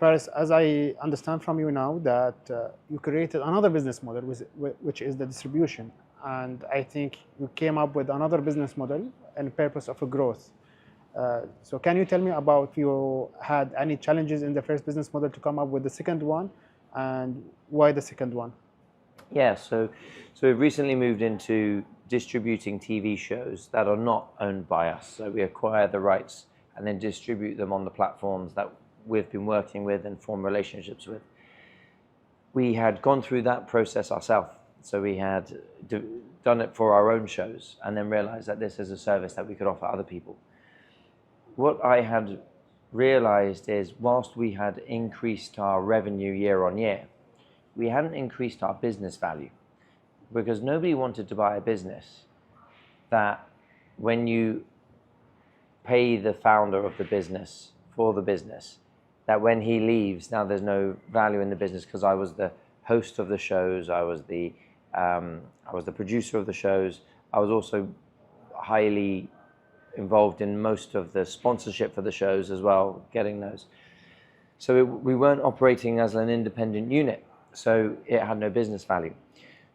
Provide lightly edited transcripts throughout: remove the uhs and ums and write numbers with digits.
Paris, as I understand from you now, that you created another business model, which is the distribution. And I think you came up with another business model and purpose of a growth. So can you tell me about if you had any challenges in the first business model to come up with the second one, and why the second one? Yeah, so we've recently moved into distributing TV shows that are not owned by us. So we acquire the rights and then distribute them on the platforms that we've been working with and form relationships with. We had gone through that process ourselves. So we had done it for our own shows and then realized that this is a service that we could offer other people. What I had realized is whilst we had increased our revenue year on year, we hadn't increased our business value, because nobody wanted to buy a business that when you pay the founder of the business for the business, that when he leaves, now there's no value in the business because I was the host of the shows, I was the producer of the shows, I was also highly involved in most of the sponsorship for the shows as well, getting those. So we weren't operating as an independent unit, so it had no business value.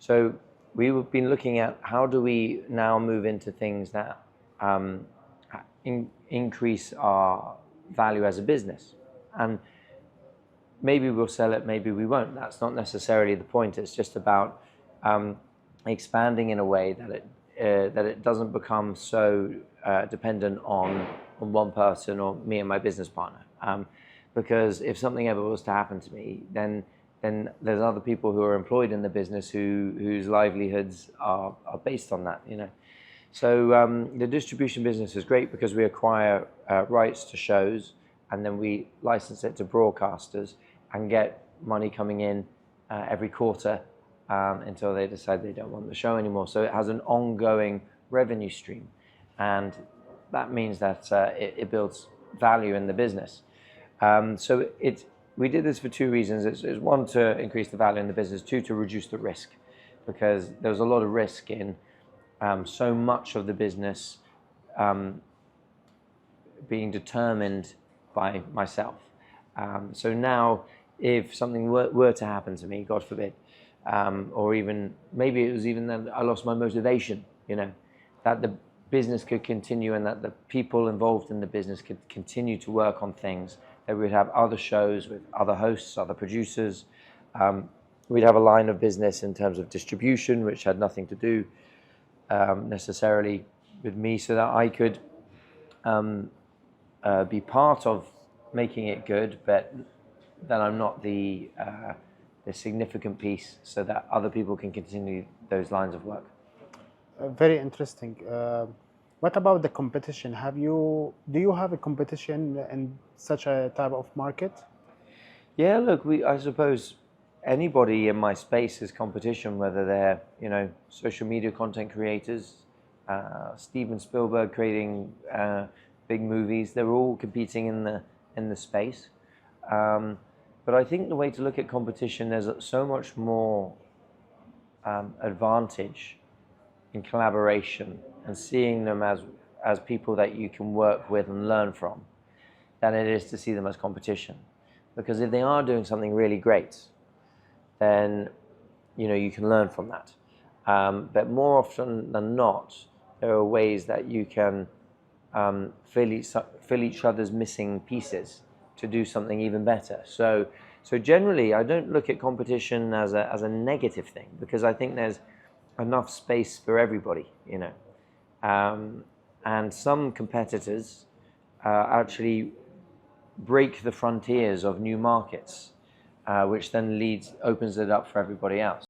So we've been looking at how do we now move into things that increase our value as a business. And maybe we'll sell it, maybe we won't. That's not necessarily the point. It's just about expanding in a way that it doesn't become so dependent on one person or me and my business partner. Because if something ever was to happen to me, then there's other people who are employed in the business whose livelihoods are based on that, you know. So the distribution business is great because we acquire rights to shows and then we license it to broadcasters and get money coming in every quarter until they decide they don't want the show anymore. So it has an ongoing revenue stream, and that means that it builds value in the business. So we did this for two reasons. It's one, to increase the value in the business, two, to reduce the risk, because there was a lot of risk in so much of the business being determined by myself. So now if something were to happen to me, God forbid, or even maybe it was even that I lost my motivation, you know, that the business could continue and that the people involved in the business could continue to work on things, that we'd have other shows with other hosts, other producers. We'd have a line of business in terms of distribution, which had nothing to do necessarily with me, so that I could be part of making it good, but that I'm not the significant piece, so that other people can continue those lines of work. Very interesting. What about the competition? Do you have a competition in such a type of market? Yeah, look, I suppose anybody in my space is competition, whether they're, you know, social media content creators, Steven Spielberg creating big movies. They're all competing in the space. But I think the way to look at competition, there's so much more advantage in collaboration and seeing them as people that you can work with and learn from, than it is to see them as competition. Because if they are doing something really great, then, you know, you can learn from that. But more often than not, there are ways that you can fill each other's missing pieces to do something even better. So generally, I don't look at competition as a negative thing, because I think there's enough space for everybody, you know. And some competitors actually break the frontiers of new markets, which then opens it up for everybody else.